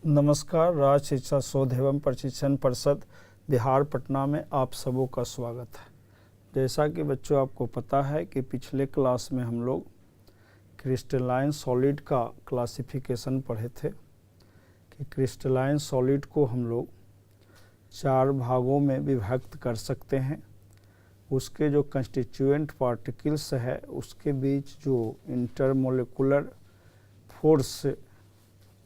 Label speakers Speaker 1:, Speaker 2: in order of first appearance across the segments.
Speaker 1: नमस्कार। राज्य शिक्षा शोध एवं प्रशिक्षण परिषद बिहार पटना में आप सबों का स्वागत है। जैसा कि बच्चों आपको पता है कि पिछले क्लास में हम लोग क्रिस्टलाइन सॉलिड का क्लासिफिकेशन पढ़े थे कि क्रिस्टलाइन सॉलिड को हम लोग 4 भागों में विभक्त कर सकते हैं। उसके जो कंस्टिट्यूएंट पार्टिकल्स है उसके बीच जो इंटरमोलिकुलर फोर्स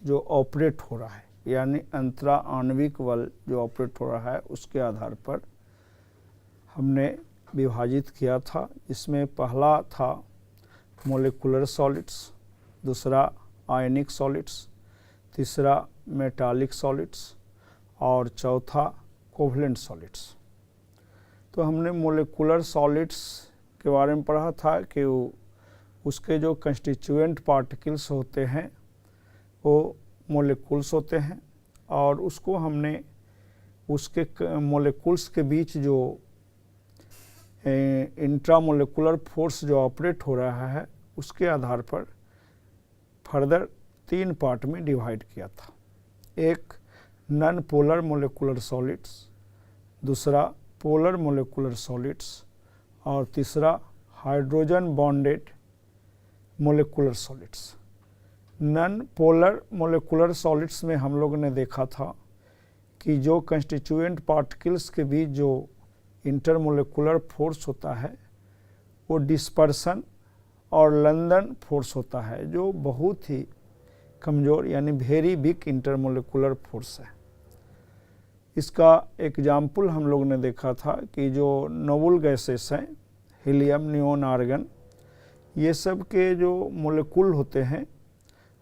Speaker 1: जो ऑपरेट हो रहा है, यानी अंतरा आणविक बल जो ऑपरेट हो रहा है, उसके आधार पर हमने विभाजित किया था। इसमें पहला था मोलिकुलर सॉलिड्स, दूसरा आयनिक सॉलिड्स, तीसरा मेटालिक सॉलिड्स और चौथा कोवलेंट सॉलिड्स। तो हमने मोलिकुलर सॉलिड्स के बारे में पढ़ा था कि उसके जो कंस्टिट्यूएंट पार्टिकल्स होते हैं वो मोलिकुल्स होते हैं और उसको हमने उसके मोलिकुल्स के बीच जो इंट्रामोलिकुलर फोर्स जो ऑपरेट हो रहा है उसके आधार पर फर्दर 3 पार्ट में डिवाइड किया था। एक नॉन पोलर मोलिकुलर सॉलिड्स, दूसरा पोलर मोलिकुलर सॉलिड्स और तीसरा hydrogen bonded molecular solids. Non polar molecular solids में हम लोगों ने देखा था कि जो कंस्टिट्यूएंट पार्टिकल्स के बीच जो इंटरमोलिकुलर फोर्स होता है वो डिस्पर्सन और लंदन फोर्स होता है, जो बहुत ही कमज़ोर यानी वेरी वीक इंटरमोलिकुलर फोर्स है। इसका एग्जाम्पल हम लोग ने देखा था कि जो नोबल गैसेस हैं, हीलियम, नियोन, आर्गन, ये सब के जो मोलिकुल होते हैं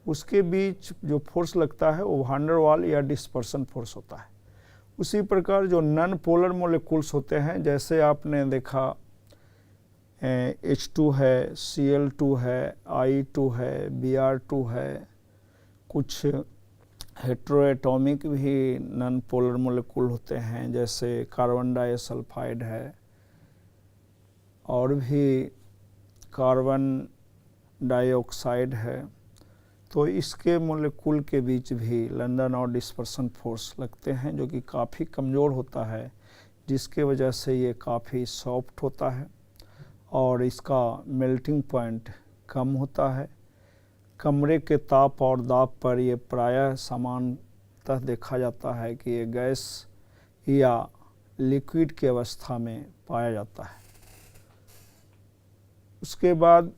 Speaker 1: उसके बीच जो फोर्स लगता है वो वान डेर वाल या डिस्पर्सन फोर्स होता है। उसी प्रकार जो नॉन पोलर मोलिकुल्स होते हैं, जैसे आपने देखा H2 है, Cl2 है, I2 है, Br2 है, कुछ हेट्रोएटॉमिक भी नॉन पोलर मोलिकुल होते हैं जैसे कार्बन डाइसल्फाइड है और भी कार्बन डाइऑक्साइड है। तो इसके मोलिकुल के बीच भी लंदन और डिस्पर्सन फोर्स लगते हैं जो कि काफ़ी कमज़ोर होता है, जिसके वजह से ये काफ़ी सॉफ्ट होता है और इसका मेल्टिंग पॉइंट कम होता है। कमरे के ताप और दाब पर ये प्रायः सामान्यतः देखा जाता है कि ये गैस या लिक्विड की अवस्था में पाया जाता है। उसके बाद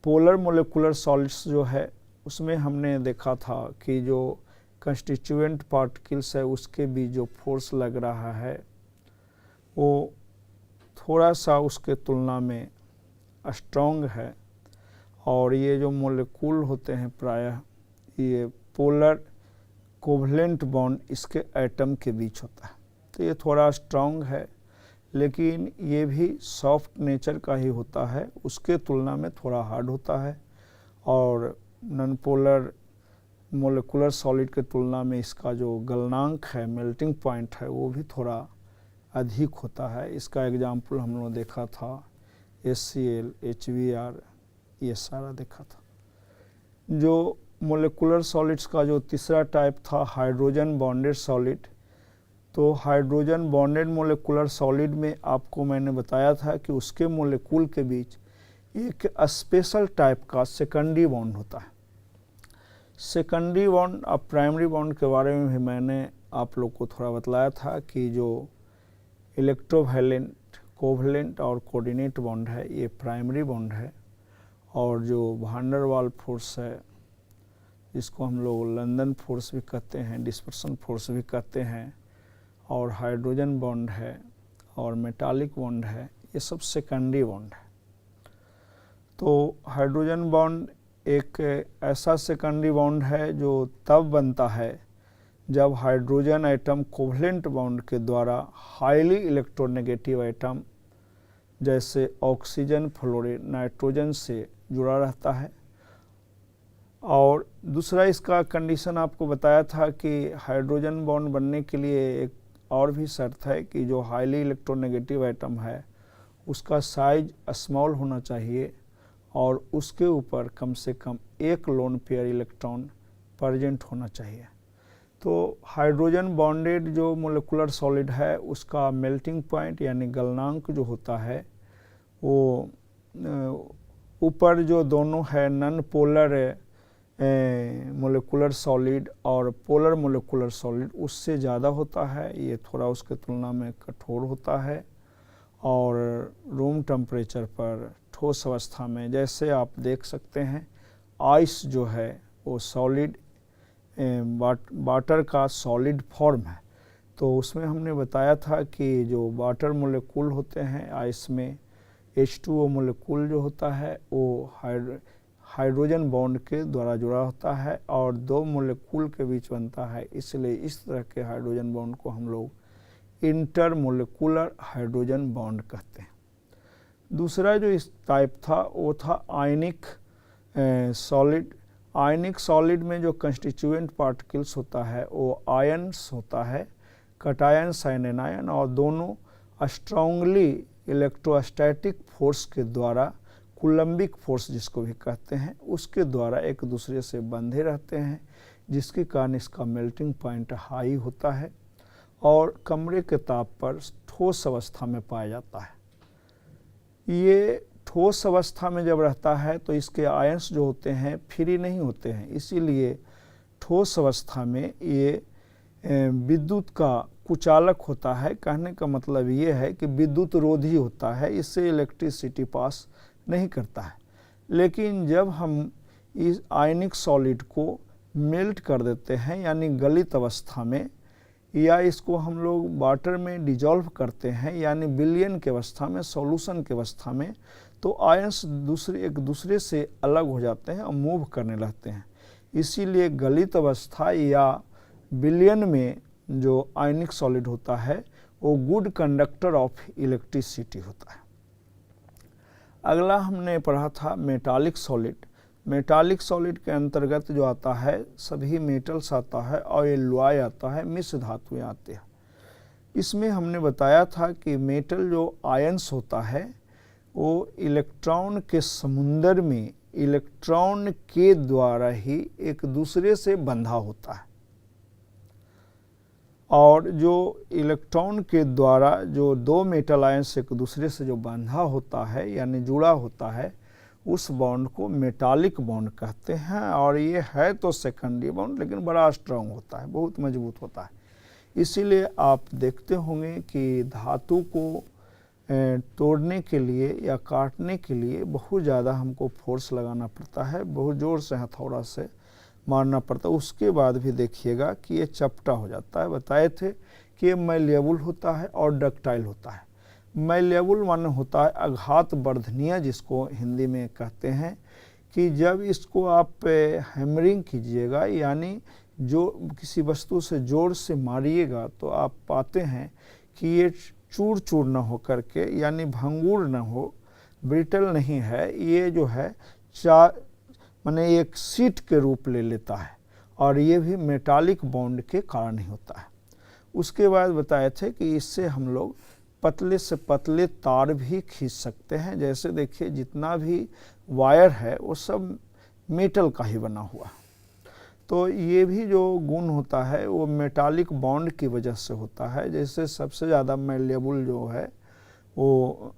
Speaker 1: पोलर मोलिकुलर सॉलिड्स जो है उसमें हमने देखा था कि जो कंस्टिट्यूएंट पार्टिकल्स है उसके बीच जो फोर्स लग रहा है वो थोड़ा सा उसके तुलना में स्ट्रॉन्ग है और ये जो मोलिकुल होते हैं प्रायः ये पोलर कोवलेंट बॉन्ड इसके एटम के बीच होता है। तो ये थोड़ा स्ट्रॉन्ग है, लेकिन ये भी सॉफ्ट नेचर का ही होता है, उसके तुलना में थोड़ा हार्ड होता है और नॉन पोलर मोलिकुलर सॉलिड के तुलना में इसका जो गलनांक है, मेल्टिंग पॉइंट है, वो भी थोड़ा अधिक होता है। इसका एग्जाम्पल हम लोग देखा था HCl, HBr, ये सारा देखा था। जो मोलिकुलर सॉलिड्स का जो तीसरा टाइप था हाइड्रोजन बॉन्डेड सॉलिड, तो हाइड्रोजन बॉन्डेड मोलिकुलर सॉलिड में आपको मैंने बताया था कि उसके मोलिकुल के बीच एक स्पेशल टाइप का सेकेंडरी बॉन्ड होता है। सेकेंडरी बॉन्ड और प्राइमरी बॉन्ड के बारे में भी मैंने आप लोग को थोड़ा बतलाया था कि जो इलेक्ट्रोवैलेंट, कोवलेंट और कोऑर्डिनेट बॉन्ड है ये प्राइमरी बॉन्ड है और जो वान डेर वाल फोर्स है जिसको हम लोग लंदन फोर्स भी कहते हैं, डिस्पर्सन फोर्स भी कहते हैं, और हाइड्रोजन बॉन्ड है और मेटालिक बॉन्ड है, ये सब सेकेंडरी बॉन्ड है। तो हाइड्रोजन बॉन्ड एक ऐसा सेकेंडरी बॉन्ड है जो तब बनता है जब हाइड्रोजन एटम कोवलेंट बॉन्ड के द्वारा हाईली इलेक्ट्रोनेगेटिव एटम जैसे ऑक्सीजन, फ्लोरीन, नाइट्रोजन से जुड़ा रहता है। और दूसरा इसका कंडीशन आपको बताया था कि हाइड्रोजन बॉन्ड बनने के लिए एक और भी शर्त है कि जो हाईली इलेक्ट्रोनेगेटिव एटम है उसका साइज स्मॉल होना चाहिए और उसके ऊपर कम से कम एक लोन पेयर इलेक्ट्रॉन प्रेजेंट होना चाहिए। तो हाइड्रोजन बॉन्डेड जो मोलिकुलर सॉलिड है उसका मेल्टिंग पॉइंट यानी गलनांक जो होता है वो ऊपर जो दोनों है नॉन पोलर मोलिकुलर सॉलिड और पोलर मोलिकुलर सॉलिड उससे ज़्यादा होता है, ये थोड़ा उसके तुलना में कठोर होता है। और रूम टेम्परेचर पर ठोस अवस्था में जैसे आप देख सकते हैं आइस जो है वो सॉलिड वाटर का सॉलिड फॉर्म है। तो उसमें हमने बताया था कि जो वाटर मोलिक्यूल होते हैं आइस में H2O मोलिक्यूल जो होता है वो हाइड्रोजन बॉन्ड के द्वारा जुड़ा होता है और दो मोलिक्यूल के बीच बनता है, इसलिए इस तरह के हाइड्रोजन बॉन्ड को हम लोग इंटरमोलिकुलर हाइड्रोजन बॉन्ड कहते हैं। दूसरा जो इस टाइप था वो था आयनिक सॉलिड। आयनिक सॉलिड में जो कंस्टिट्यूएंट पार्टिकल्स होता है वो आयन्स होता है, कटायन साइन एनायन, और दोनों स्ट्रांगली इलेक्ट्रोस्टैटिक फोर्स के द्वारा कूलम्बिक फोर्स जिसको भी कहते हैं उसके द्वारा एक दूसरे से बंधे रहते हैं, जिसके कारण इसका मेल्टिंग पॉइंट हाई होता है और कमरे के ताप पर ठोस अवस्था में पाया जाता है। ये ठोस अवस्था में जब रहता है तो इसके आयंस जो होते हैं फ्री नहीं होते हैं, इसीलिए ठोस अवस्था में ये विद्युत का कुचालक होता है। कहने का मतलब ये है कि विद्युत रोधी होता है, इससे इलेक्ट्रिसिटी पास नहीं करता है। लेकिन जब हम इस आयनिक सॉलिड को मेल्ट कर देते हैं यानी गलित अवस्था में, या इसको हम लोग वाटर में डिजॉल्व करते हैं यानी विलयन की अवस्था में, सॉल्यूशन की अवस्था में, तो आयंस एक दूसरे से अलग हो जाते हैं और मूव करने लगते हैं। इसीलिए गलित अवस्था या विलयन में जो आयनिक सॉलिड होता है वो गुड कंडक्टर ऑफ इलेक्ट्रिसिटी होता है। अगला हमने पढ़ा था मेटालिक सॉलिड। मेटालिक सॉलिड के अंतर्गत जो आता है सभी मेटल्स आता है और एलॉय आता है, मिश्र धातुएं आते हैं। इसमें हमने बताया था कि मेटल जो आयंस होता है वो इलेक्ट्रॉन के समुंदर में इलेक्ट्रॉन के द्वारा ही एक दूसरे से बंधा होता है, और जो इलेक्ट्रॉन के द्वारा जो दो मेटल आयंस एक दूसरे से जो बंधा होता है यानी जुड़ा होता है उस बॉन्ड को मेटालिक बॉन्ड कहते हैं। और ये है तो सेकेंडरी बॉन्ड लेकिन बड़ा स्ट्रांग होता है, बहुत मजबूत होता है। इसीलिए आप देखते होंगे कि धातु को तोड़ने के लिए या काटने के लिए बहुत ज़्यादा हमको फोर्स लगाना पड़ता है, बहुत ज़ोर से हथौड़ा से मारना पड़ता है। उसके बाद भी देखिएगा कि ये चपटा हो जाता है। बताए थे कि ये मैलिएबल होता है और डक्टाइल होता है। मैलिएबल माने होता है आघात वर्धनीय, जिसको हिंदी में कहते हैं कि जब इसको आप हैमरिंग कीजिएगा यानी जो किसी वस्तु से जोर से मारिएगा तो आप पाते हैं कि ये चूर चूर न हो करके यानी भंगुर न हो, ब्रिटल नहीं है, ये जो है माने एक सीट के रूप ले लेता है, और ये भी मेटालिक बॉन्ड के कारण ही होता है। उसके बाद बताए थे कि इससे हम लोग पतले से पतले तार भी खींच सकते हैं। जैसे देखिए जितना भी वायर है वो सब मेटल का ही बना हुआ, तो ये भी जो गुण होता है वो मेटालिक बॉन्ड की वजह से होता है। जैसे सबसे ज़्यादा मैलिएबल जो है वो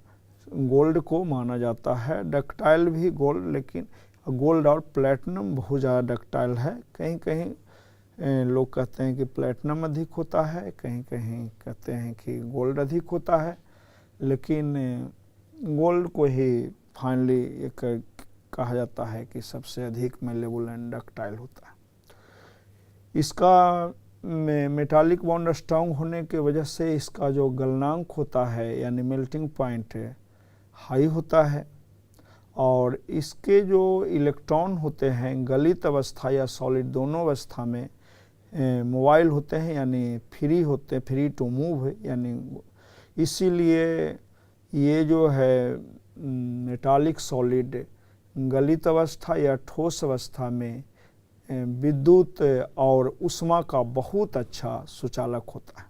Speaker 1: गोल्ड को माना जाता है, डक्टाइल भी गोल्ड, लेकिन गोल्ड और प्लेटिनम बहुत ज़्यादा डक्टाइल है। कहीं कहीं लोग कहते हैं कि प्लेटिनम अधिक होता है, कहीं कहीं कहते हैं कि गोल्ड अधिक होता है, लेकिन गोल्ड को ही फाइनली एक कहा जाता है कि सबसे अधिक मैलिएबल एंड डक्टाइल होता है। इसका मेटालिक बॉन्ड स्ट्रांग होने की वजह से इसका जो गलनांक होता है यानी मेल्टिंग पॉइंट हाई होता है, और इसके जो इलेक्ट्रॉन होते हैं गलित अवस्था या सॉलिड दोनों अवस्था में मोबाइल होते हैं यानी फ्री होते हैं, फ्री टू मूव, यानी इसीलिए ये जो है मेटालिक सॉलिड गलित अवस्था या ठोस अवस्था में विद्युत और ऊष्मा का बहुत अच्छा सुचालक होता है।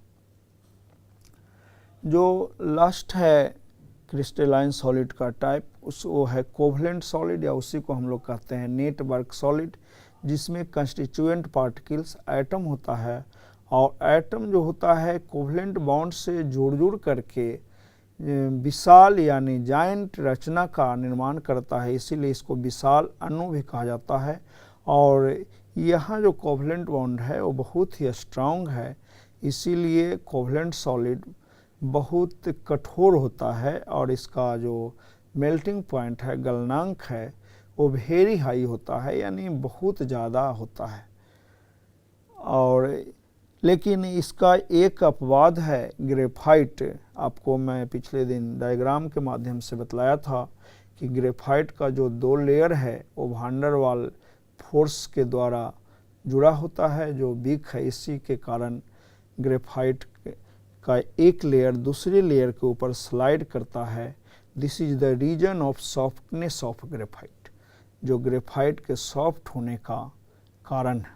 Speaker 1: जो लास्ट है क्रिस्टलाइन सॉलिड का टाइप वो है कोवलेंट सॉलिड, या उसी को हम लोग कहते हैं नेटवर्क सॉलिड, जिसमें कंस्टिट्यूएंट पार्टिकल्स एटम होता है, और एटम जो होता है कोवलेंट बॉन्ड से जुड़ करके विशाल यानी जायंट रचना का निर्माण करता है, इसीलिए इसको विशाल अणु भी कहा जाता है। और यहाँ जो कोवलेंट बॉन्ड है वो बहुत ही स्ट्रांग है, इसीलिए कोवलेंट सॉलिड बहुत कठोर होता है और इसका जो मेल्टिंग पॉइंट है, गलनांक है, वो वेरी हाई होता है, यानी बहुत ज़्यादा होता है। और लेकिन इसका एक अपवाद है ग्रेफाइट। आपको मैं पिछले दिन डायग्राम के माध्यम से बतलाया था कि ग्रेफाइट का जो 2 लेयर है वो वान डेर वाल फोर्स के द्वारा जुड़ा होता है, जो वीक है। इसी के कारण ग्रेफाइट का एक लेयर दूसरे लेयर के ऊपर स्लाइड करता है। This is the reason of softness of graphite, जो ग्रेफाइट के सॉफ्ट होने का कारण है।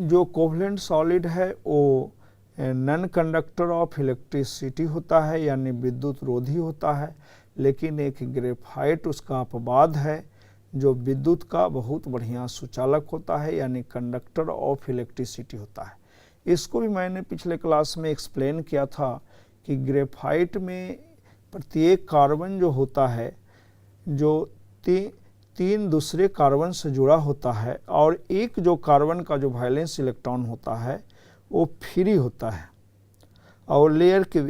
Speaker 1: जो कोवलेंट सॉलिड है वो नॉन कंडक्टर ऑफ इलेक्ट्रिसिटी होता है, यानी विद्युत रोधी होता है। लेकिन एक ग्रेफाइट उसका अपवाद है जो विद्युत का बहुत बढ़िया सुचालक होता है, यानी कंडक्टर ऑफ इलेक्ट्रिसिटी होता है। इसको भी मैंने पिछले क्लास में एक्सप्लेन किया था कि ग्रेफाइट में प्रत्येक कार्बन जो होता है जो तीन दूसरे कार्बन से जुड़ा होता है, और एक जो कार्बन का जो वैलेंस इलेक्ट्रॉन होता है वो फ्री होता है, और लेयर के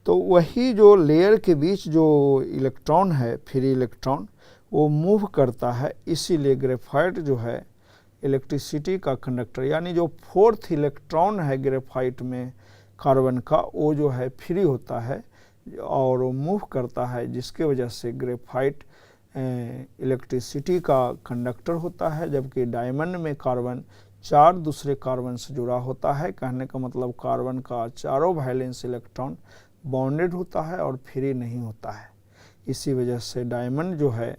Speaker 1: तो वही जो लेयर के बीच जो इलेक्ट्रॉन है, फ्री इलेक्ट्रॉन, वो मूव करता है। इसीलिए ग्रेफाइट जो है इलेक्ट्रिसिटी का कंडक्टर, यानी जो 4th इलेक्ट्रॉन है ग्रेफाइट में कार्बन का, वो जो है फ्री होता है और वो मूव करता है, जिसके वजह से ग्रेफाइट इलेक्ट्रिसिटी का कंडक्टर होता है। जबकि डायमंड में कार्बन 4 दूसरे कार्बन से जुड़ा होता है। कहने का मतलब कार्बन का चारों वैलेंस इलेक्ट्रॉन बॉन्डेड होता है और फ्री नहीं होता है। इसी वजह से डायमंड जो है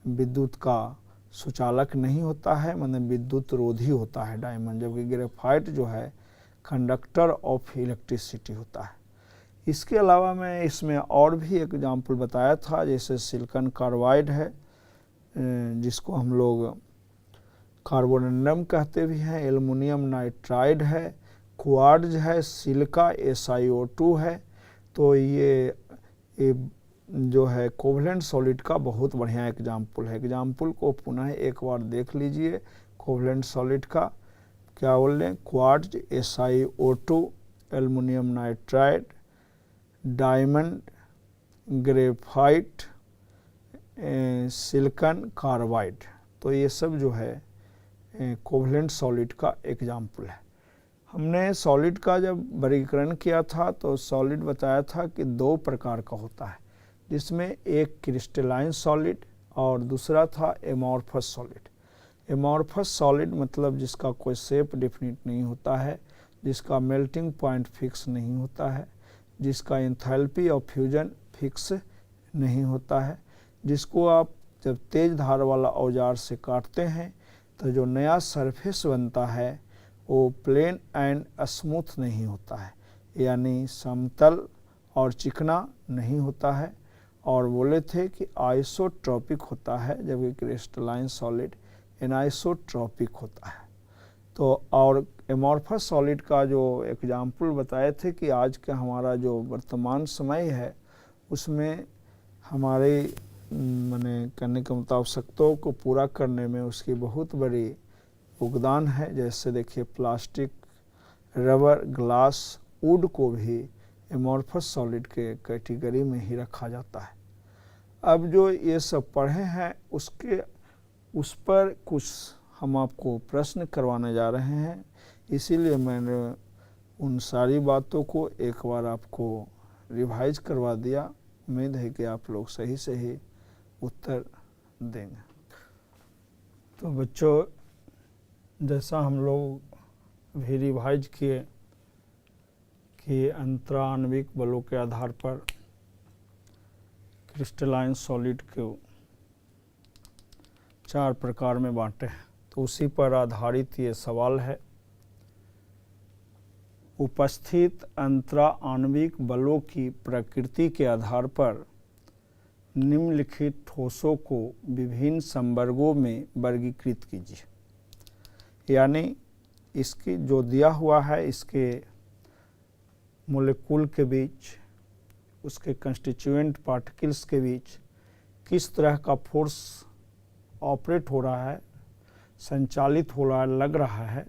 Speaker 1: विद्युत का सुचालक नहीं होता है, मतलब विद्युत रोधी होता है डायमंड, जबकि ग्रेफाइट जो है कंडक्टर ऑफ इलेक्ट्रिसिटी होता है। इसके अलावा मैं इसमें और भी एग्जाम्पल बताया था, जैसे सिलिकॉन कार्बाइड है, जिसको हम लोग कार्बोनेंडम कहते भी हैं, एल्युमिनियम नाइट्राइड है, क्वार्ट्ज है, सिलिका SiO2 है। तो ये जो है कोवलेंट सॉलिड का बहुत बढ़िया एग्जाम्पल है। एग्जाम्पल को पुनः एक बार देख लीजिए। कोवलेंट सॉलिड का क्या बोल रहे हैं? Quartz, SiO2, aluminium nitride, diamond, graphite, silicon carbide. तो ये सब जो है कोवलेंट सॉलिड का एग्जाम्पल है। हमने सॉलिड का जब वर्गीकरण किया था तो सॉलिड बताया था कि 2 प्रकार का होता है, जिसमें एक क्रिस्टलाइन सॉलिड और दूसरा था एमॉर्फस सॉलिड। एमॉर्फस सॉलिड मतलब जिसका कोई शेप डेफिनिट नहीं होता है, जिसका मेल्टिंग पॉइंट फिक्स नहीं होता है, जिसका एंथैल्पी ऑफ फ्यूजन फिक्स नहीं होता है, जिसको आप जब तेज धार वाला औजार से काटते हैं तो जो नया सरफेस बनता है वो प्लेन एंड स्मूथ नहीं होता है, यानी समतल और चिकना नहीं होता है, और बोले थे कि आइसोट्रॉपिक होता है, जबकि क्रिस्टलाइन सॉलिड एनाइसोट्रॉपिक होता है। तो और एमॉर्फस सॉलिड का जो एग्जाम्पल बताए थे कि आज का हमारा जो वर्तमान समय है उसमें हमारे माने करने के आवश्यकताओं को पूरा करने में उसकी बहुत बड़ी योगदान है। जैसे देखिए प्लास्टिक, रबर, ग्लास, वुड को भी एमॉर्फस सॉलिड के कैटेगरी में ही रखा जाता है। अब जो ये सब पढ़े हैं उस पर कुछ हम आपको प्रश्न करवाने जा रहे हैं, इसीलिए मैंने उन सारी बातों को एक बार आपको रिवाइज करवा दिया। उम्मीद है कि आप लोग सही से ही उत्तर देंगे। तो बच्चों, जैसा हम लोग भी रिवाइज किए कि अंतराण्विक बलों के आधार पर क्रिस्टलाइन सॉलिड को 4 प्रकार में बांटे हैं, तो उसी पर आधारित ये सवाल है। उपस्थित अंतराण्विक बलों की प्रकृति के आधार पर निम्नलिखित ठोसों को विभिन्न संवर्गों में वर्गीकृत कीजिए। यानी इसकी जो दिया हुआ है इसके मोलेकुल के बीच, उसके कंस्टिट्यूएंट पार्टिकल्स के बीच किस तरह का फोर्स ऑपरेट हो रहा है, संचालित हो रहा है, लग रहा है,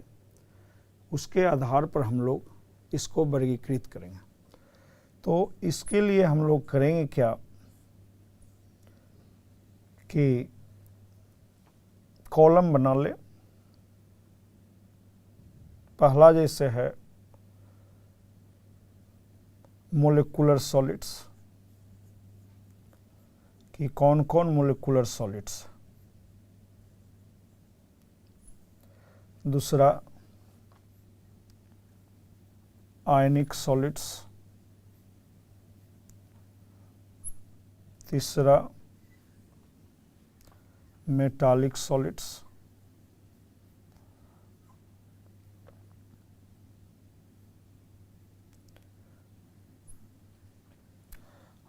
Speaker 1: उसके आधार पर हम लोग इसको वर्गीकृत करेंगे। तो इसके लिए हम लोग करेंगे क्या कि कॉलम बना ले। पहला जैसे है मोलिकुलर सॉलिड्स, कि कौन कौन मोलिकुलर सॉलिड्स। दूसरा आयनिक सॉलिड्स। तीसरा मेटालिक सॉलिड्स।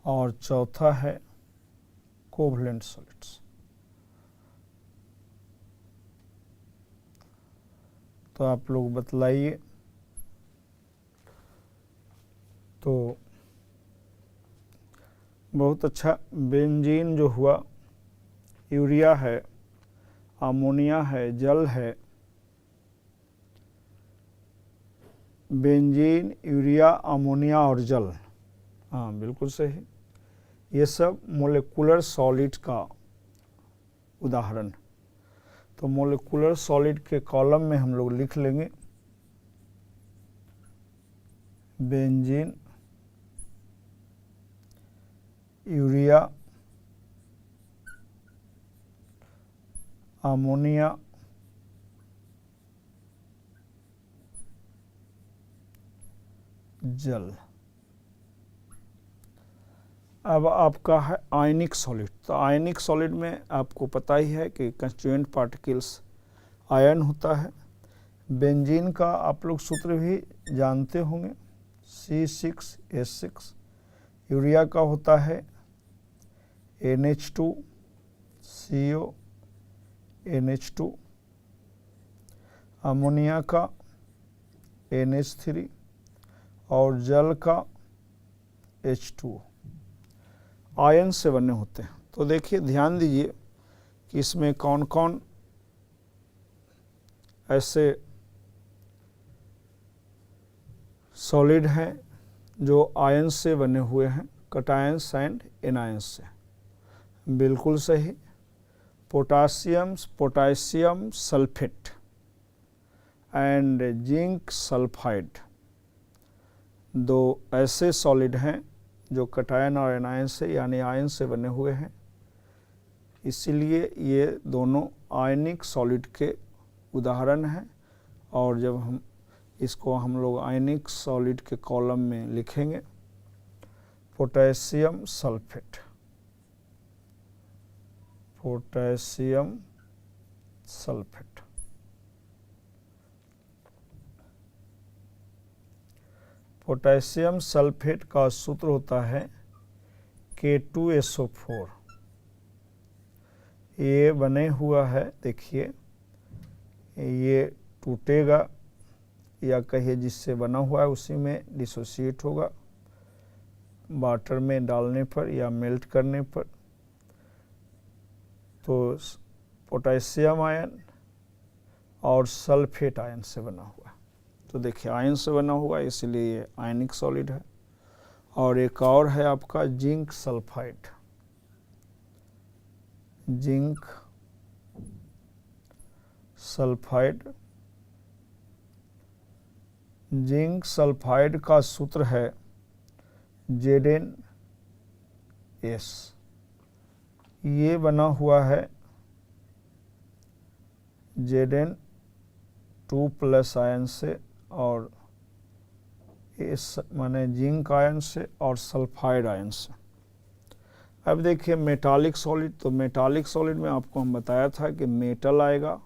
Speaker 1: और चौथा है कोवलेंट सॉलिड्स। तो आप लोग बतलाइए। तो बहुत अच्छा। बेंजीन जो हुआ, यूरिया है, अमोनिया है, जल है। बेंजीन, यूरिया, अमोनिया और जल, हाँ बिल्कुल सही। ये सब मोलिकुलर सॉलिड का उदाहरण। तो मोलिकुलर सॉलिड के कॉलम में हम लोग लिख लेंगे बेंजीन, यूरिया, अमोनिया, जल। अब आपका है आयनिक सॉलिड। तो आयनिक सॉलिड में आपको पता ही है कि कंस्टिट्यूएंट पार्टिकल्स आयन होता है। बेंजीन का आप लोग सूत्र भी जानते होंगे, C6H6। यूरिया का होता है NH2CO NH2। अमोनिया का NH3 और जल का H2O। आयन से बने होते हैं। तो देखिए, ध्यान दीजिए कि इसमें कौन कौन ऐसे सॉलिड हैं जो आयन से बने हुए हैं, कटायंस एंड एनायंस से। बिल्कुल सही। Potassium sulphate and zinc sulphide, दो ऐसे सॉलिड हैं जो कटायन और एनायन से यानी आयन से बने हुए हैं। इसीलिए ये दोनों आयनिक सॉलिड के उदाहरण हैं। और जब हम इसको हम लोग आयनिक सॉलिड के कॉलम में लिखेंगे, potassium sulphate, potassium sulphate. Potassium sulphate का सूत्र होता है K2SO4। ये बने हुआ है, देखिए ये टूटेगा या कहिए जिससे बना हुआ है उसी में डिसोसिएट होगा वाटर में डालने पर या मेल्ट करने पर। तो पोटेशियम आयन और सल्फेट आयन से बना हुआ है। तो देखिए आयन से बना हुआ है, इसलिए ये आयनिक सॉलिड है। और एक और है आपका zinc sulphide. Zinc sulphide, zinc sulphide का सूत्र है ZnS। ये बना हुआ है Zn2+ आयन से और इस माने जिंक आयन से और सल्फाइड आयन से। अब देखिए मेटालिक सॉलिड। तो मेटालिक सॉलिड में आपको हम बताया था कि मेटल आएगा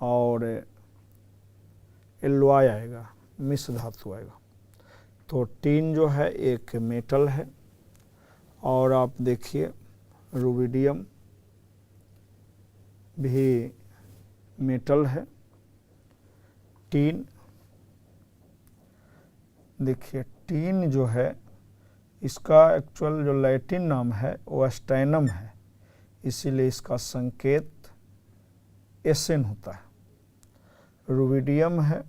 Speaker 1: और एलॉय आएगा, मिश्र धातु आएगा। तो टीन जो है एक मेटल है। और आप देखिए रुबिडियम भी मेटल है। टीन, देखिए टीन जो है इसका एक्चुअल जो लैटिन नाम है वो स्टैनम है, इसीलिए इसका संकेत एसएन होता है। रुबिडियम है,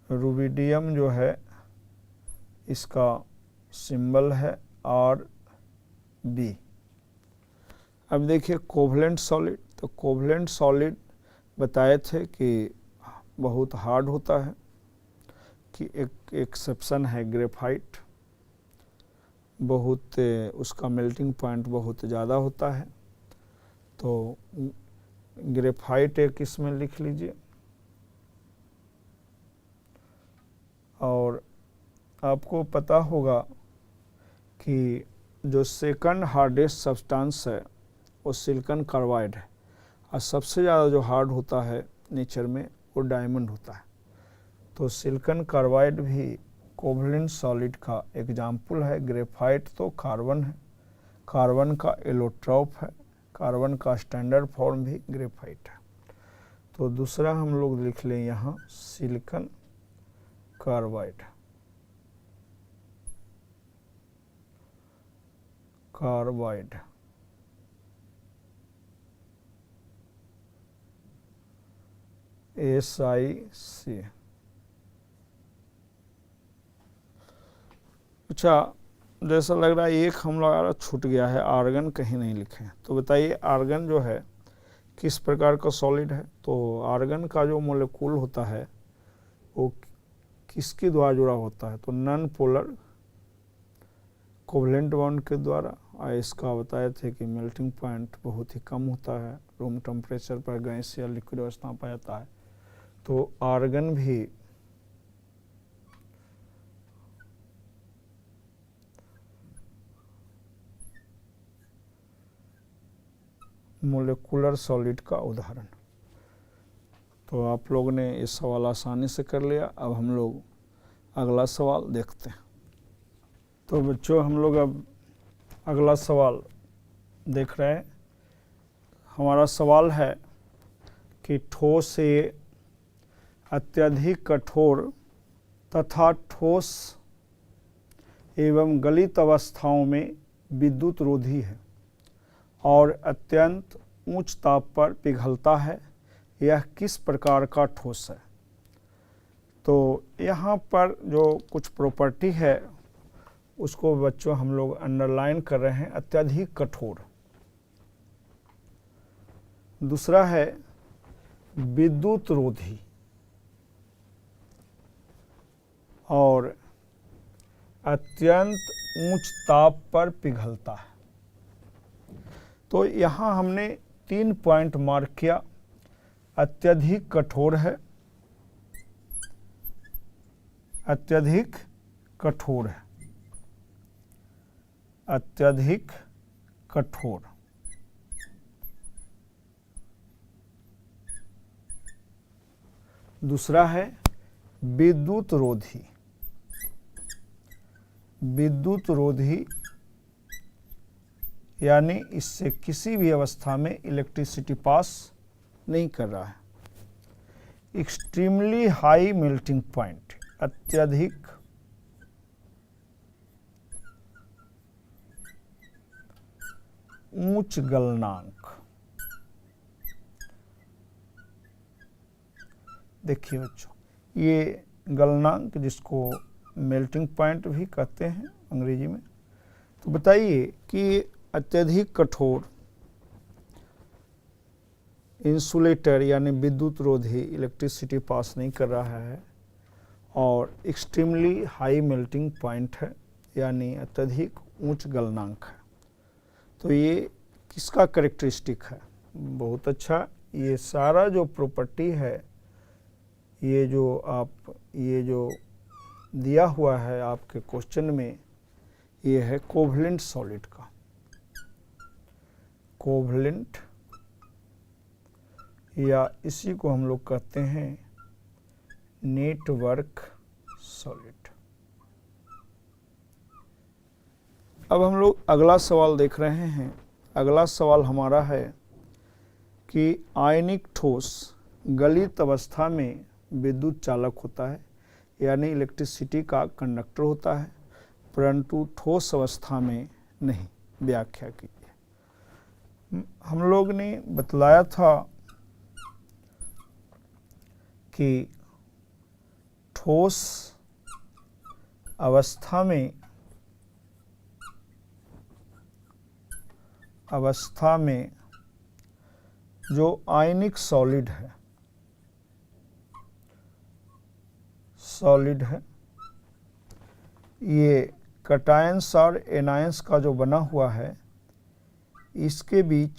Speaker 1: रुबिडियम जो है इसका सिंबल है आर बी। अब देखिए कोवलेंट सॉलिड, तो कोवलेंट सॉलिड बताए थे कि बहुत हार्ड होता है, कि एक एक्सेप्शन है ग्रेफाइट, बहुत उसका मेल्टिंग पॉइंट बहुत ज़्यादा होता है। तो ग्रेफाइट एक इसमें लिख लीजिए। और आपको पता होगा कि जो सेकंड हार्डेस्ट सब्सटेंस है वो सिलिकॉन कार्बाइड है, और सबसे ज़्यादा जो हार्ड होता है नेचर में वो डायमंड होता है। तो सिलिकॉन कार्बाइड भी कोवलेंट सॉलिड का एग्जाम्पल है। ग्रेफाइट तो कार्बन है, कार्बन का एलोट्रॉप है, कार्बन का स्टैंडर्ड फॉर्म भी ग्रेफाइट है। तो दूसरा हम लोग लिख लें यहाँ सिलिकॉन कार्बाइड, कार्बाइड। SiC। अच्छा, जैसा लग रहा है एक हम लोग छूट गया है, आर्गन कहीं नहीं लिखे। तो बताइए आर्गन जो है किस प्रकार का सॉलिड है। तो आर्गन का जो मोलेक्यूल होता है वो किसके द्वारा जुड़ा होता है, तो नॉन पोलर कोवलेंट बॉन्ड के द्वारा। और इसका बताए थे कि मेल्टिंग पॉइंट बहुत ही कम होता है, रूम टेम्परेचर पर गैस या लिक्विड अवस्था पाया जाता है। तो आर्गन भी मोलेकुलर सॉलिड का उदाहरण। तो आप लोगों ने ये सवाल आसानी से कर लिया। अब हम लोग अगला सवाल देखते हैं। तो बच्चों हम लोग अब अगला सवाल देख रहे हैं। हमारा सवाल है कि ठोस से अत्यधिक कठोर तथा ठोस एवं गलित अवस्थाओं में विद्युत रोधी है और अत्यंत उच्च ताप पर पिघलता है, यह किस प्रकार का ठोस है। तो यहाँ पर जो कुछ प्रॉपर्टी है उसको बच्चों हम लोग अंडरलाइन कर रहे हैं। अत्यधिक कठोर, दूसरा है विद्युत रोधी, और अत्यंत उच्च ताप पर पिघलता है। तो यहाँ हमने 3 पॉइंट मार्क किया। अत्यधिक कठोर है, अत्यधिक कठोर है, अत्यधिक कठोर। दूसरा है विद्युत रोधी, विद्युत रोधी यानी इससे किसी भी अवस्था में इलेक्ट्रिसिटी पास नहीं कर रहा है। एक्सट्रीमली हाई मेल्टिंग पॉइंट, अत्यधिक उच्च गलनांक। देखिए बच्चों, ये गलनांक जिसको मेल्टिंग पॉइंट भी कहते हैं अंग्रेजी में। तो बताइए कि अत्यधिक कठोर इंसुलेटर यानी विद्युत रोधी इलेक्ट्रिसिटी पास नहीं कर रहा है, और एक्सट्रीमली हाई मेल्टिंग पॉइंट है यानी अत्यधिक उच्च गलनांक है। तो ये किसका कैरेक्टरिस्टिक है। बहुत अच्छा, ये सारा जो प्रॉपर्टी है, ये जो दिया हुआ है आपके क्वेश्चन में, ये है कोवलेंट सॉलिड का। कोवलेंट, या इसी को हम लोग कहते हैं नेटवर्क सॉलिड। अब हम लोग अगला सवाल देख रहे हैं। अगला सवाल हमारा है कि आयनिक ठोस गलित अवस्था में विद्युत चालक होता है, यानी इलेक्ट्रिसिटी का कंडक्टर होता है, परंतु ठोस अवस्था में नहीं। व्याख्या कीजिए। हम लोग ने बतलाया था कि ठोस अवस्था में जो आयनिक सॉलिड है, ये कैटायंस और एनायंस का जो बना हुआ है, इसके बीच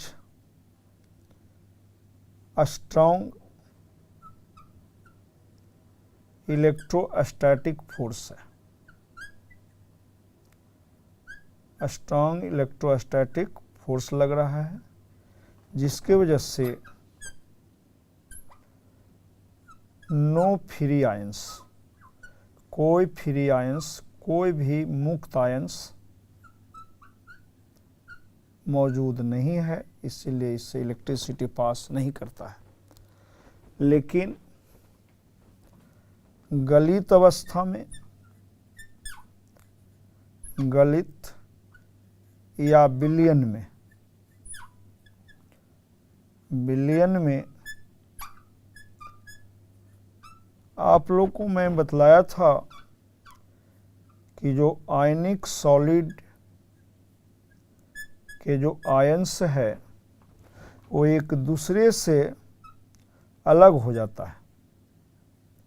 Speaker 1: स्ट्रॉन्ग इलेक्ट्रोस्टैटिक फोर्स है। स्ट्रॉन्ग इलेक्ट्रोस्टैटिक फोर्स लग रहा है, जिसके वजह से नो फ्री आयंस, कोई फ्री आयंस, कोई भी मुक्त आयंस मौजूद नहीं है, इसीलिए इससे इलेक्ट्रिसिटी पास नहीं करता है। लेकिन गलित अवस्था में, गलित या विलयन में आप लोग को मैं बतलाया था कि जो आयनिक सॉलिड के जो आयंस है वो एक दूसरे से अलग हो जाता है।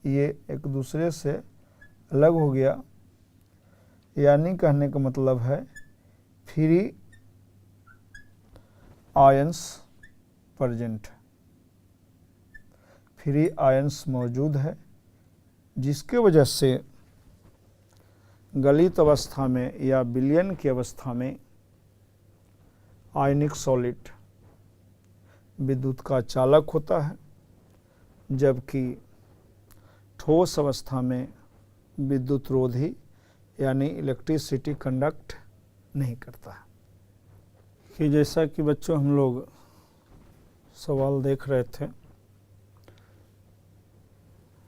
Speaker 1: ये एक दूसरे से अलग हो गया, यानी कहने का मतलब है free ions present, free ions मौजूद है, जिसके वजह से गलित अवस्था में या विलयन की अवस्था में आयनिक सॉलिड विद्युत का चालक होता है, जबकि ठोस अवस्था में विद्युत रोधी यानी इलेक्ट्रिसिटी कंडक्ट नहीं करता है। कि जैसा कि बच्चों हम लोग सवाल देख रहे थे,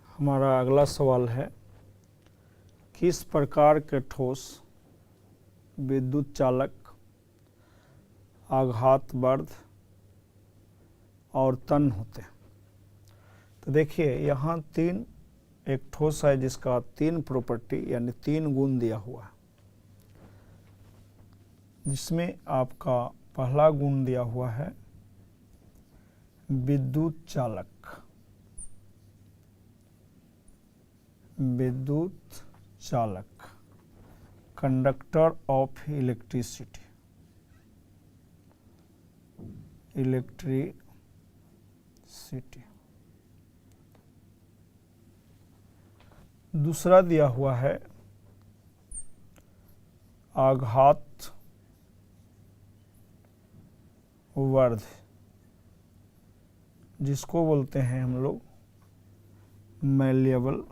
Speaker 1: हमारा अगला सवाल है, किस प्रकार के ठोस विद्युत चालक, आघातवर्ध और तन होते हैं? तो देखिए यहाँ एक ठोस है जिसका 3 प्रॉपर्टी यानी 3 गुण दिया हुआ है, जिसमें आपका पहला गुण दिया हुआ है विद्युत चालक, कंडक्टर ऑफ इलेक्ट्रिसिटी। दूसरा दिया हुआ है आघातवर्ध, जिसको बोलते हैं हम लोग मैलिएबल।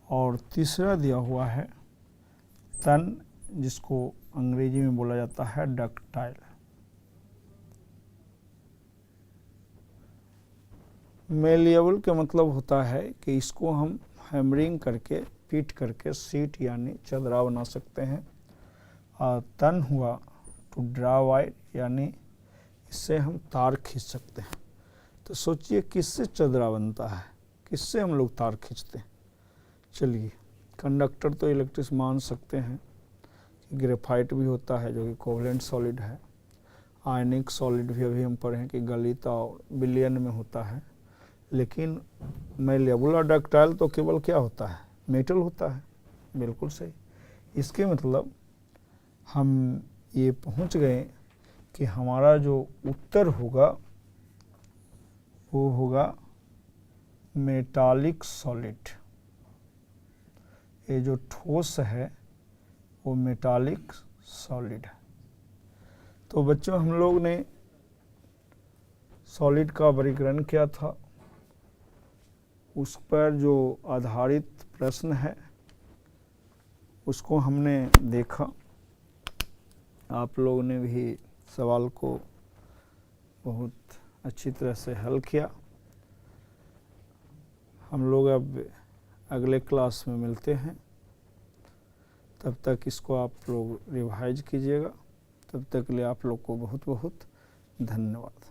Speaker 1: और तीसरा दिया हुआ है तन, जिसको अंग्रेजी में बोला जाता है डक्टाइल। मैलिएबल का मतलब होता है कि इसको हम हैमरिंग करके, पीट करके सीट यानी चदरा बना सकते हैं। और तन हुआ टू ड्रा वायर, यानी इससे हम तार खींच सकते हैं। तो सोचिए किससे चदरा बनता है, किससे हम लोग तार खींचते हैं? चलिए, कंडक्टर तो इलेक्ट्रिक मान सकते हैं, ग्रेफाइट भी होता है जो कि कोवलेंट सॉलिड है। आयनिक सॉलिड भी अभी हम पढ़े हैं कि गलित और विलयन में होता है। लेकिन मैलिएबल और डक्टाइल तो केवल क्या होता है? मेटल होता है। बिल्कुल सही। इसके मतलब हम ये पहुंच गए कि हमारा जो उत्तर होगा वो होगा मेटालिक सॉलिड। ये जो ठोस है वो मेटालिक सॉलिड है। तो बच्चों हम लोग ने सॉलिड का वर्गीकरण किया था, उस पर जो आधारित प्रश्न है उसको हमने देखा। आप लोगों ने भी सवाल को बहुत अच्छी तरह से हल किया। हम लोग अब अगले क्लास में मिलते हैं, तब तक इसको आप लोग रिवाइज कीजिएगा। तब तक के लिए आप लोग को बहुत बहुत धन्यवाद।